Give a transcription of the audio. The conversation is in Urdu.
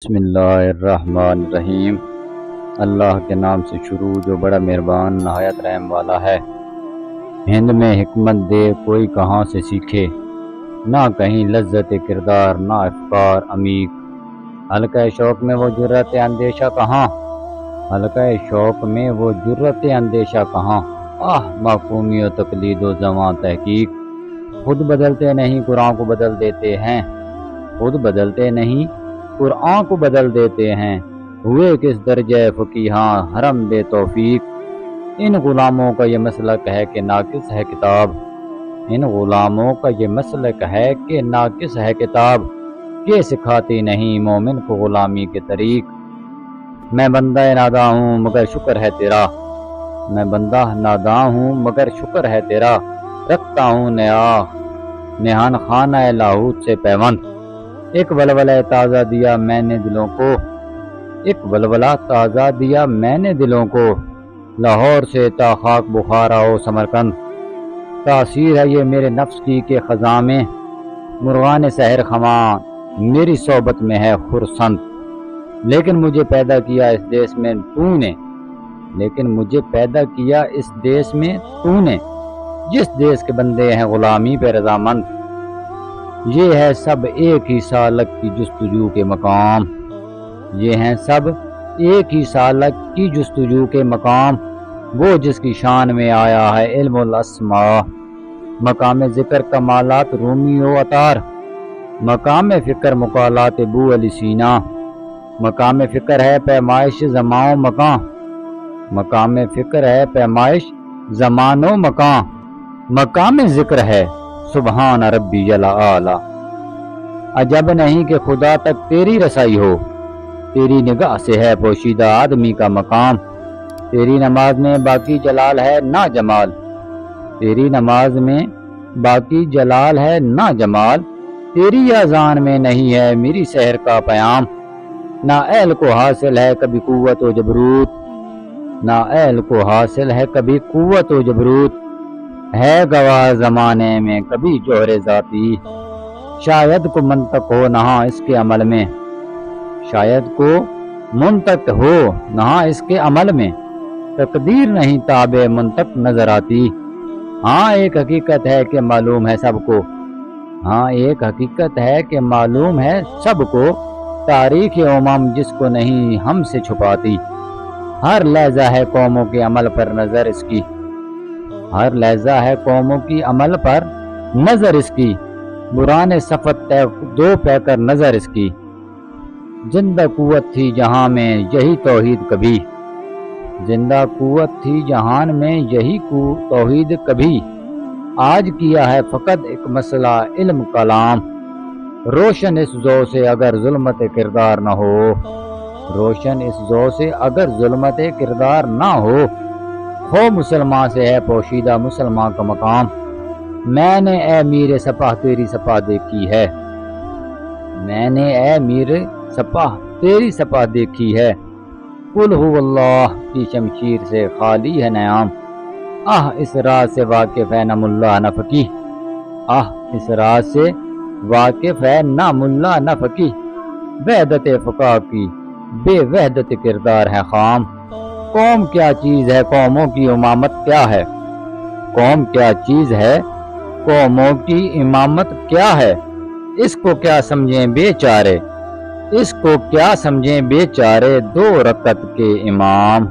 بسم اللہ الرحمن الرحیم۔ اللہ کے نام سے شروع جو بڑا مہربان نہایت رحم والا ہے۔ ہند میں حکمت دے کوئی کہاں سے سیکھے، نہ کہیں لذت کردار نہ افکار عمیق۔ حلقہ شوق میں وہ جرت اندیشہ کہاں، حلقہ شوق میں وہ جرت اندیشہ کہاں۔ معقومی و تقلید و زواں تحقیق، خود بدلتے نہیں قرآن کو بدل دیتے ہیں، خود بدلتے نہیں قرآن کو بدل دیتے ہیں۔ ہوئے کس درجہ فقیہاں حرم بے توفیق، ان غلاموں کا یہ مسلک ہے کہ ناقص ہے کتاب، ان غلاموں کا یہ مسلک ہے کہ ناقص ہے کتاب، کہ سکھاتی نہیں مومن کو غلامی کے طریق۔ میں بندہ ناداں ہوں مگر شکر ہے تیرا، میں بندہ ناداں ہوں مگر شکر ہے تیرا، رکھتا ہوں نہان خانہ لاہوت سے پیوند۔ ایک ولولہ تازہ دیا میں نے دلوں کو، ایک ولولہ تازہ دیا میں نے دلوں کو، لاہور سے تا خاک بخارا و سمرقند۔ تاثیر ہے یہ میرے نفس کی کہ خزاں میں مرغان سحر خواں میری صحبت میں ہے خرسند۔ لیکن مجھے پیدا کیا اس دیس میں تو نے، لیکن مجھے پیدا کیا اس دیس میں تو نے، جس دیس کے بندے ہیں غلامی پہ رضامند۔ یہ ہے سب ایک ہی سالک کی جستجو کے مقام، یہ ہیں سب ایک ہی سالک کی جستجو کے مقام۔ وہ جس کی شان میں آیا ہے علم الاسماء، مقام ذکر کمالات رومی و عطار، مقام فکر مقالات بو علی سینا، مقام فکر ہے پیمائش زمان و مکان، مقام فکر ہے پیمائش زمان و مکان، مقام ذکر ہے سبحان ربی جل اعلی۔ عجب نہیں کہ خدا تک تیری رسائی ہو، تیری نگاہ سے ہے پوشیدہ آدمی کا مقام۔ تیری نماز میں باقی جلال ہے نہ جمال، تیری نماز میں باقی جلال ہے نہ جمال، تیری اذان میں نہیں ہے میری سحر کا پیام۔ نہ اہل کو حاصل ہے کبھی قوت و جبروت، نہ اہل کو حاصل ہے کبھی قوت و جبروت، ہے گواہ زمانے میں کبھی جوہر ذاتی۔ شاید کو منطق ہو نہاں اس کے عمل میں، شاید کو منطق ہو نہاں اس کے عمل میں، تقدیر نہیں تابع منطق نظر آتی۔ ہاں ایک حقیقت ہے کہ معلوم ہے سب کو، ہاں ایک حقیقت ہے کہ معلوم ہے سب کو، تاریخ امم جس کو نہیں ہم سے چھپاتی۔ ہر لحظہ ہے قوموں کے عمل پر نظر اس کی، ہر لحظہ ہے قوموں کی عمل پر نظر اس کی، بران صفت دو پہ کر نظر اس کی۔ زندہ قوت تھی جہاں میں یہی توحید کبھی، زندہ قوت تھی جہان میں یہی توحید کبھی، آج کیا ہے فقط ایک مسئلہ علم کلام۔ روشن اس ضوء سے اگر ظلمت کردار نہ ہو، روشن اس ضوء سے اگر ظلمت کردار نہ ہو، ہو مسلمان سے ہے پوشیدہ مسلمان کا مقام۔ میں نے اے میر سپاہ تیری سپاہ دیکھی ہے، میں نے اے میر سپاہ تیری سپاہ دیکھی ہے، قل ہو اللہ کی شمشیر سے خالی ہے نیام۔ اس راز سے واقف ہے نہ ملا نہ فقیہ، اس راز سے واقف ہے نہ ملا نہ فقیہ، وحدت فقہ کی بے وحدت کردار ہے خام۔ قوم کیا چیز ہے قوموں کی امامت کیا ہے، قوم کیا چیز ہے قوموں کی امامت کیا ہے، اس کو کیا سمجھیں بے چارے، اس کو کیا سمجھیں بے چارے دو رکعت کے امام۔